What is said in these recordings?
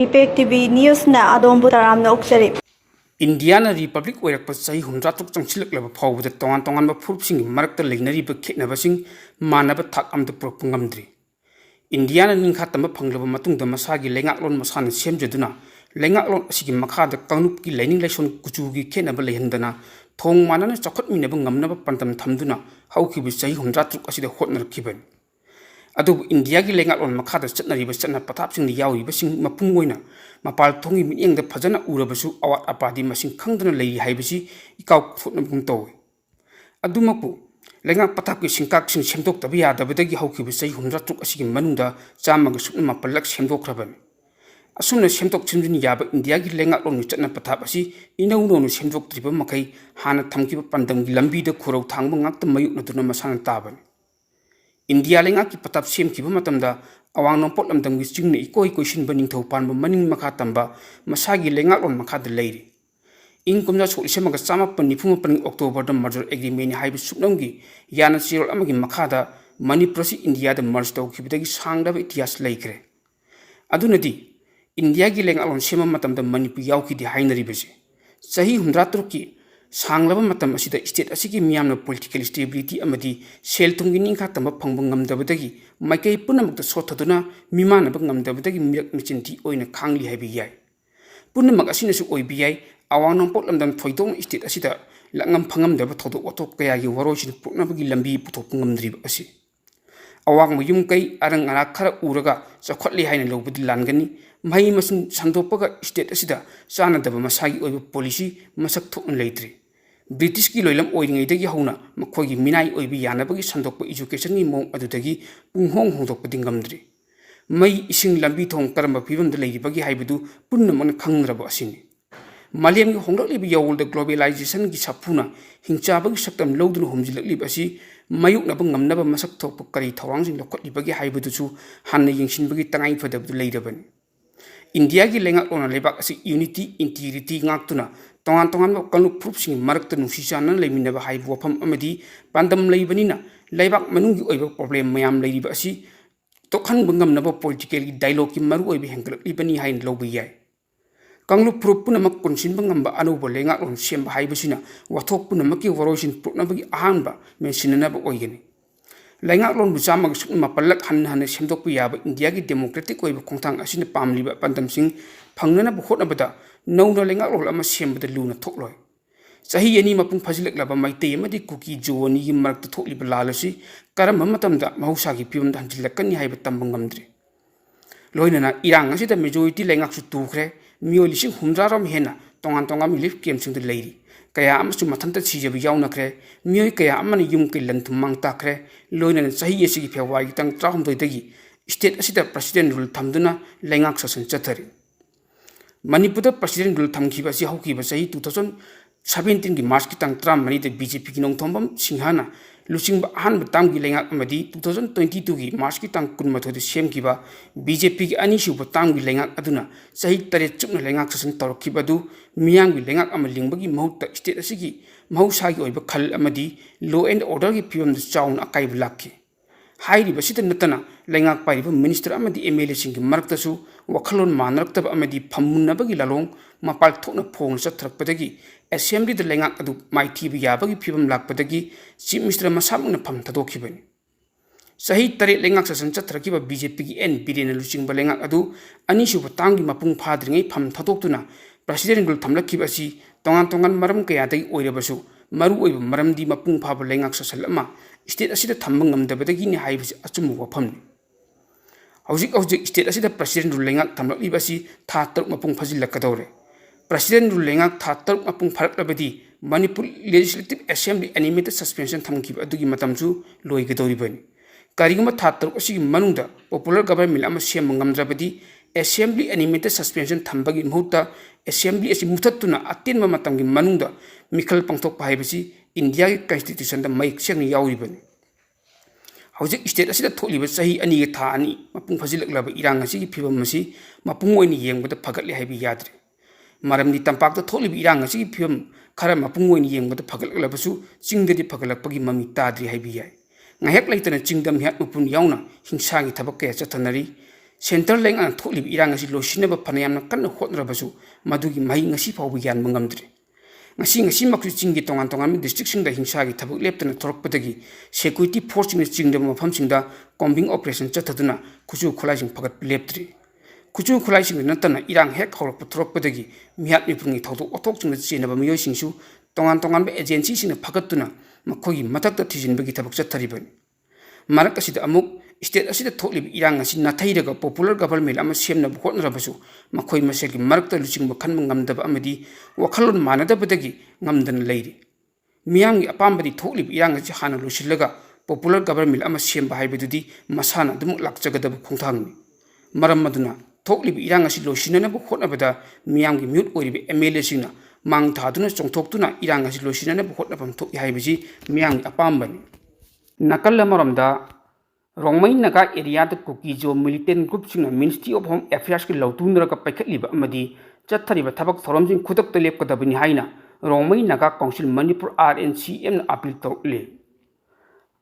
EPAC TV News na adom butaram na oksari. Indiana Republic oirakpa chahi humdra tuk changchilaklaba phawbada tongan phurupsing marakta leinariba khetnabasing manaba thak amda purokpa ngamdri. Indiana ningkhatamba phanglaba matungda masagi lengaklon masana semjaduna lengaklon asigi makhada kangnupki leining laison kuchugi khetnaba leihandana thong manana chakhotminaba ngamnaba pantam thamduna haukibu chahi humdra tuk asida hotnarkibani. Adubu India ki lengaklon makhada chatnariba chatna patapsing ni yauribasing mapung oina mapal thongi minyangda phajana urabasu awat apadi masing khangdana lei haibasi ikaw thotnabum tawi adumapu lenga patapki singkak sing semdok tabi yadabadagi haukibu sei humdra tuk asigi manungda chamaga supna mapalak semdokraban asuna semdok chimjini yaba India ki lengaklon ni chatna patap asi inauno semdok triba makai hana thamkiba pandamgi lambi da khurau thangba ngakta mayuk naduna masana taban India lenga ki patap sem ki matamda awang nompot lamdam gi chingna ikoi question baning thau panba maning makha tamba masagi lenga lon makha de leiri ing kumna so isemaga chama pani phuma pani October da merger agreement haibu supnamgi yana chirol amagi makha da Manipur India da merge tau ki bidagi sangda itias leikre adunadi India gi lenga lon sema matamda Manipur yaw ki di hainari bese sahi humdratur ki sanglaba matam asida state asigi miyamna political stability amadi sel thungi ningkha tamba phangbang ngamdabadagi maikai punamukta sothaduna mimana bang ngamdabadagi mirak michinti oina khangli haibi yai punamak asina su oibi yai awang pot lamdam thoidong state asida langam phangam daba thodok otok kaya gi warosin puknabagi lambi puthok ngamdri asi awang mayum kai arang ara khara uraga chakhotli haina lobudi langani mai masung sangdopaga state asida chana daba masagi oiba policy masak thokun leitri British ki loilam oiringaidagi hauna makhogi minai oibi yanabagi sandokpa education ni mong adudagi punghong hongdokpa dingamdri mai ising lambi thong karamba phibamda leiribagi haibadu punnamana khangraba asini Maliam gi honglaklibi yawulda globalization gi sapuna hingchabagi saktam loduna homjilaklibi asi mayuknaba ngamnaba masak thokpa kari thawrangsing lokhotlibagi haibaduchu hanna yingsinbagi tangai phadabdu leirabani India ki lenga lona lebak asi unity integrity ngaktuna tongan kalu proof marak nusi chana leiminaba haibu wafam amadi pandam leibanina leibak manungi oiba problem mayam leiba asi tokhan bangam naba political dialogue ki maru oiba hengklak libani hain lobi yai kanglu proof punamak konsin bangamba anuba lenga lon semba haibasina wathok punamaki warosin prunabagi ahanba mensinanaba oigani lenga lon buchamag sukma palak han semdok yaba India ki democratic oiba khongthang asina pamliba pandam sing phangnana bu hotnabada nowna lenga lol ama sembada luna thokloi sahi ani mapung phajilak laba maite amadi kuki joni gi marak thokliba lalasi karam matamda mahausa gi pimda hanjilakani haiba tambangamdri loinana irang asida majority lenga su tukre mioli sing humjaram hena tongan milif kem sing de leiri kaya amasu mathanta chijabi yawnakre mioi kaya amani yum ke lanthum mangta kre loinana sahi esi gi phewai tang trahum doidagi state asida president rule thamduna lengak sasan chathari Manipur president rule thamkiba si haukiba sahi 2017 gi March ki tang tram mani de BJP ki nongthombam singhana lusingba han batam gi lengak amadi 2022 gi March ki tang kunmatho de semkiba BJP ki ani su batam gi lengak aduna sahi tare chupna lengak sasan torkiba du miyang gi lengak amalingba gi mahutta state asigi mahausa gi oiba khal amadi law and order gi pm de chaun akai blakki hairi basita natana lengak pariba minister amadi MLA singi maraktasu wakhalon manaraktaba amadi phammunnabagi lalong mapal thokna phong chathrakpadagi assembly de lengak adu maiti bi yabagi phibam lakpadagi chief minister masamna pham thadokhibani sahi tare lengak sasan chathrakiba BJP gi N Birena luchingba lengak adu ani su batangi mapung phadringai pham thadoktuna president gul thamlakhibasi tongan maram kaya dai oirabasu maru oiba maramdi mapung phaba lengak sasal ama state asida thambang ngamdabadagi ni haibasi achumu wafamni hojik state asida president rule lengak thamlaklibasi tha taruk mapung phajilakadore president rule lengak tha taruk mapung pharaklabadi Manipur Legislative Assembly animated suspension thamkiba adugi matamchu loigadoribani kariguma tha taruk asigi manungda popular government ama semba ngamdrabadi Assembly animated suspension thambagi mahutta Assembly asi muthatuna atinba matamgi manungda mikhal pangthok pahaibasi India ki constitution da maik seng yauribani hojik state asida tholiba sahi ani ga tha ani mapung phajilaklaba irang asigi phibam masi mapung oini yengbada phagatli haibi yadre maramni tampak da tholiba irang asigi phibam khara mapung oini yengbada phagalaklabasu chingdadi phagalakpagi mami tadri haibi yai ngahek laitana chingdam hiat mapun yauna hingsagi thabak kaya chathanari centre लेंगाना थोकलिब इरांग असी लोसिनब फनयामना कन्न होतनरबसु मदुगी मही ngasi फावबि ग्यान मंगमद्रे ngasi maksu chinggi tongan tongan district sing da hingsa gi thabuk leptana thorokpadagi security force ni chingda mafam singda combing operation chathaduna kuchu khulai sing phagat leptri kuchu khulai sing natana irang hek khorok thorokpadagi mihat ni pungi thodu othok chingda chenaba miyoi singsu tongan ba agency sing phagatuna makhogi mathakta thijinbagi thabuk chathariban marak asida amuk state asida thoklib irang asi nathairaga popular government ama semna hotnarabasu makhoi masegi marakta luchingba khanma ngamdaba amadi wakhalon manadabadagi ngamdan leiri miyamgi apambadi thoklib irang asi hana lusillaga popular government ama semba haibadudi masana dum lakchagadaba khongthangni maram maduna thoklib irang asi losinana hotnabada miyamgi mute oiribe MLA singna mang thaduna chongthoktuna irang asi losinana hotnabam thok haibaji miyamgi apambani nakalla maramda Rongmai Naga area the Kukijo militant group sing Ministry of Home Affairs ki lautundra ka paikhatliba amadi chathariba thabak thoramjing Khudakta Lepkadabani haina Rongmai Naga Council Manipur RNCM na appeal tawle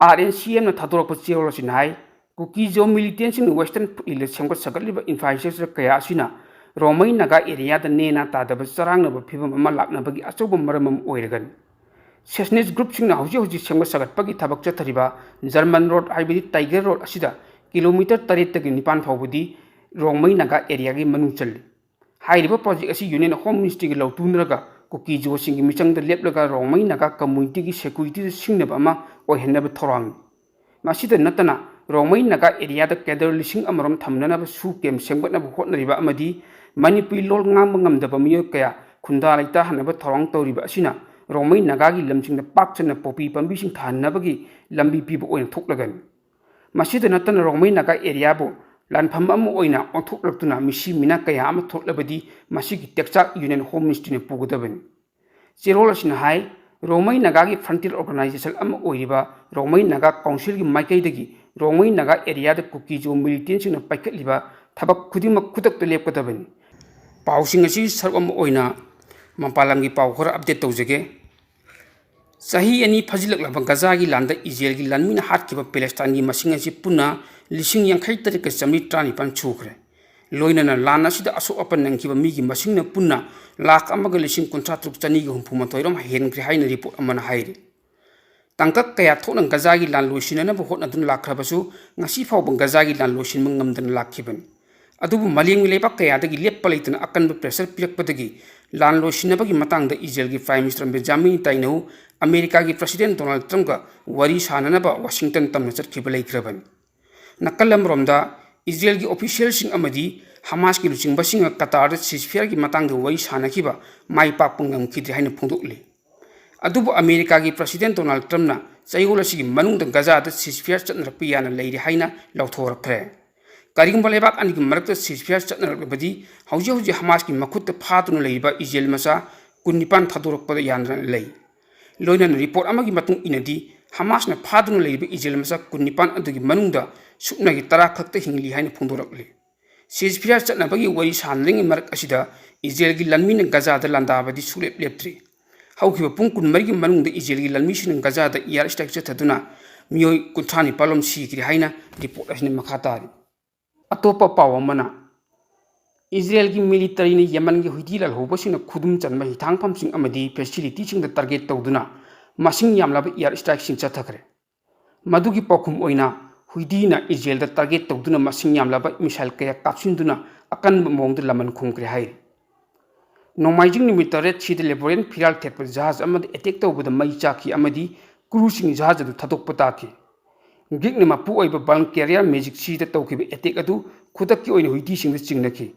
RNCM na thadorakpa chewla sin hai Kukijo militant sing western election ko sagatliba infrastructure kaya asina Rongmai Naga area the nena tadaba sarangna ba phibam ama lakna bagi achoba maramam oiragan Sesnes group sing na hoji semba sagat pagi thabak chathariba German road haibidi Tiger road asida kilometer 3 nipan phawbudi Rongmai Naga area gi manu challi hairiba project asi union home ministry gi lautunraga Kukijo sing gi michang da leplaga Rongmai Naga community gi security singnaba ama oihenaba thorang masida natana Rongmai Naga area da kedar lising amaram thamnana ba su kem sengbatna ba hotnariba amadi manipui lol ngam ngamdaba miyo kaya khunda laita hanaba thorang tawriba asina Rongmai Naga gi lamsing da pakchana popi pambi sing thanabagi lambi pibo oin thoklagan masida natana Rongmai Naga area bo lanpham am oina onthoklaktuna misi mina kaya am thoklabadi masigi tekchak union home ministry ne pugodaban cherola sin hai Rongmai Naga gi frontier organization am oiriba Rongmai Naga council gi maikai dagi Rongmai Naga area da Kukijo militant sing na paikhatliba thabak khudimak Khudakta Lepkadabani pausing asi sarwam oina mampalam gi pau khora update tawjage Sahi ani phajilak laba Gaza gi landa Israel gi lanmina hatkiba Palestine gi masing asi puna lising yang khai tarik ka chamri trani pan chukre loina na lana sida aso apan nangkiba mi gi masing na puna lak amaga lising kontratruk chani gi humphuma toiram hen gri haina report amana hairi tangkak kaya thonang Gaza gi lan loisina na hotna dun lakhrabasu ngasi phau bang Gaza gi lan loisin mangamdan lakhiban adubu maleng lepak kaya dagi leppalaitana akan ba pressure pilakpadagi lan loisinabagi matangda Israel gi prime minister Benjamin Netanyahu America ki President Donald Trump ka wari sananaba Washington tamna chatkiba leikraban nakalam romda Israel ki official sing amadi Hamas ki luchingba sing Qatar ceasefire ki matangda wari sanakiba mai pakpangam khidri haina phungdokle adubu America ki President Donald Trump na chaigola sigi manungda Gaza da ceasefire chatnarakpi yana leiri haina lauthorakre karigumba lebak ani ki marakta ceasefire chatnarakbadi hauji Hamas ki makhutta phatuna leiba Israel masa kunnipan thadorakpada yana lei loina report amagi matung inadi Hamas na phaduna leiba Israel masa kunnipan adugi manungda sukna gi tara khakta hingli haina phungdorakle ceasefire chatnabagi wari sanring marak asida Israel gi lanmin Gaza da landabadi sulep leptri haukiba pung kun marigi manungda Israel gi lanmi sin Gaza da air strike chathaduna miyoi kunthani palom sikri haina report asne makhatari atopa pawamana Israel ki military ni Yemen ki huidilal hobasina khudum chanma hitang phamsing amadi facility sing da target tawduna masing yamlaba air strike sing chathakre madugi pokhum oina huidina Israel da target tawduna masing yamlaba missile kaya kapsinduna akan mongda laman khumkre hai nomaijing nimitare chid laboren firal thekpa jahaz amadi attack tawbada mai chaki amadi cruising jahaz adu thadokpa taki gigni mapu oiba bang carrier magic sea da tawkiba attack adu khudakki oina huidi sing da chingnaki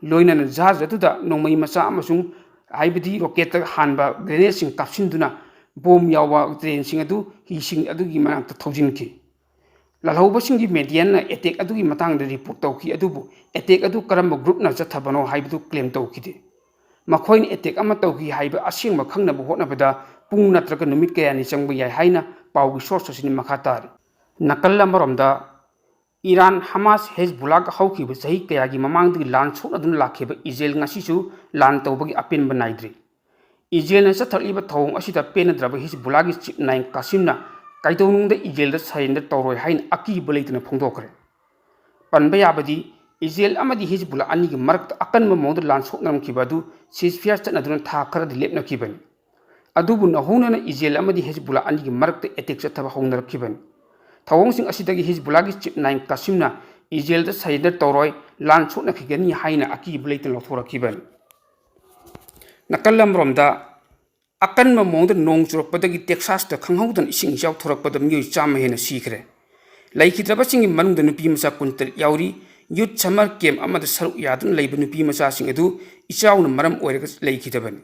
loina na jahaz atuda nongmai macha amasung haibadi rocket hanba grenade sing kapsinduna bom yawa train sing adu hi sing adu gi manakta thojinki lalhauba sing gi median na attack adu gi matang da report tawki adubu attack adu karamba group na chathabano haibadu claim tawkide makhoin attack ama tawki haiba asingma khangna bu hotna bada pung natraka numit kaya ni changba yai haina pawgi source sini makhatar nakalla maromda Iran Hamas Hezbollah hauki ba sahi kaya gi mamang di lan chona dun lakhiba Israel ngasi su lan tawbagi apin banaidri Israel na sathaliba thong asida penadraba Hezbollah gi chip 9 Qasimna kaidonung da Israel da surrender tawroi hain aki balaitna phongdokre panba yabadi Israel amadi Hezbollah ani gi marakta akanba mawda lan soknamkiba adu ceasefire chatnaduna tha kharadi lepnakibani adubu nahunana Israel amadi Hezbollah ani gi marakta attack chathaba hongnarakibani thawongsing asidagi Hezbollah gi chip 9 Kasimna Israel da surrender tawroi lan soknakigani haina akib leitan lothorakibani nakalam romda akanba mawda nong churakpadagi Texas ta khanghaudan ising jaw thorakpada miyoi chama hena sikhre laikhidrabasing manungda nupi masa kuntal yauri youth summer camp amada saruk yadun leiba nupi masa sing adu Ichao na maram oiraga laikhidabani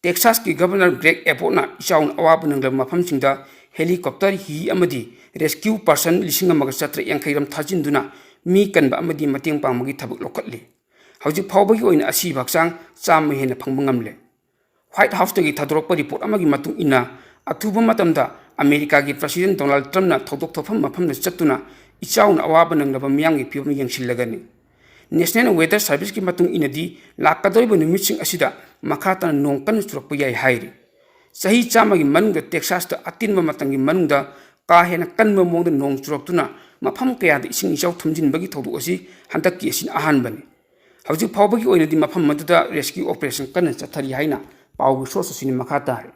Texas ki Governor Greg Abbott na Ichao na awab nangla mafamsingda helicopter hi amadi rescue person lising amaga satra yankairam thajinduna mi kanba amadi mateng pangmagi thabuk lokatli hauji phawbagi oina asi baksang chama hena phangba ngamle White House tagi thadorokpa report amagi matung ina athuba matamda America ki President Donald Trump na thodok thofam mafamna chatuna Ichao na awaba nanglaba miyamgi phibam yangsilagani National Weather Service ki matung inadi lakadoriba numitching asida makhatana nongkan surakpa yai hairi sahi chamagi manungda Texas ta atinba matangi manungda ka hena kanba mongda nong churaktuna mafam kayada ising Ichao thumjinbagi thodok asi handakki asin ahanbani hauji phawbagi oinadi mafam maduda rescue operation kana chathari haina paugu source asini makhatari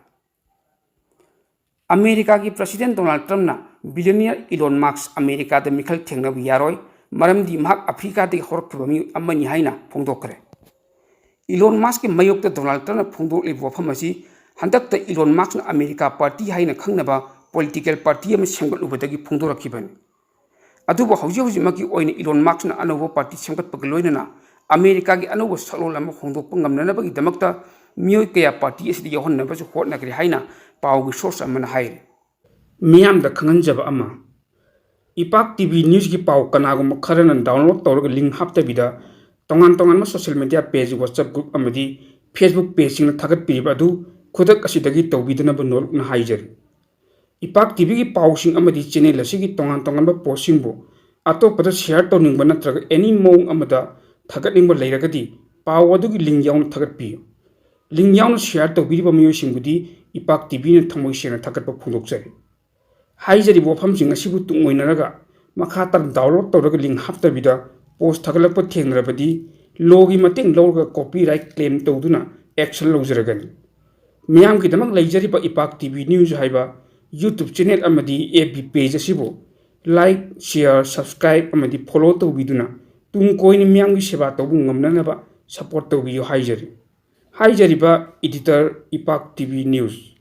America ki President Donald Trump na billionaire Elon Musk America da mikhal thengnabu yaroi maramdi mahak Africa de horkhiba mi amani haina phongdokre Elon Musk ki mayokta Donald Trump na phongdokli wafam asi handakta Elon Musk na America party haina khangnaba political party am semgatlubadagi phongdorakhibani adubo hauji maki oina Elon Musk na anobo party semgatpag loinana America ki anobo salol am phongdokpa ngamnanabagi damakta miyoi kaya party asidi yohonnabasu hotnakri haina paugi source amana haire miyam da khanganjaba ama EPAC TV news ki pau kanagum kharana download tawrga link hapta bida tongan ma social media page WhatsApp group amadi Facebook page sing thagat pi badu khudak asidagi tawbidana ba nol na haijari EPAC TV ki pau sing amadi channel asigi tongan ba post sing bo atopada share tawning ba natraga any mong amada thagat ning ba leiragadi pau adu ki link yawn thagat pi link yawn share tawbiri ba miyo sing budi EPAC TV na thamoi sena thagat ba phundokjari haijari wafam sing asibu tungoinaraga makhatar download tawraga link hapta bida post thagalakpa thengrabadi logi mating lawga copyright claim tawduna action lawjaragani miyam ki damak leijari ba EPAC TV news haiba YouTube channel amadi FB page asibu like share subscribe amadi follow tawbiduna tung koini miyam ki seba tawbu ngamnanaba support tawbiyo haijari ba editor EPAC TV news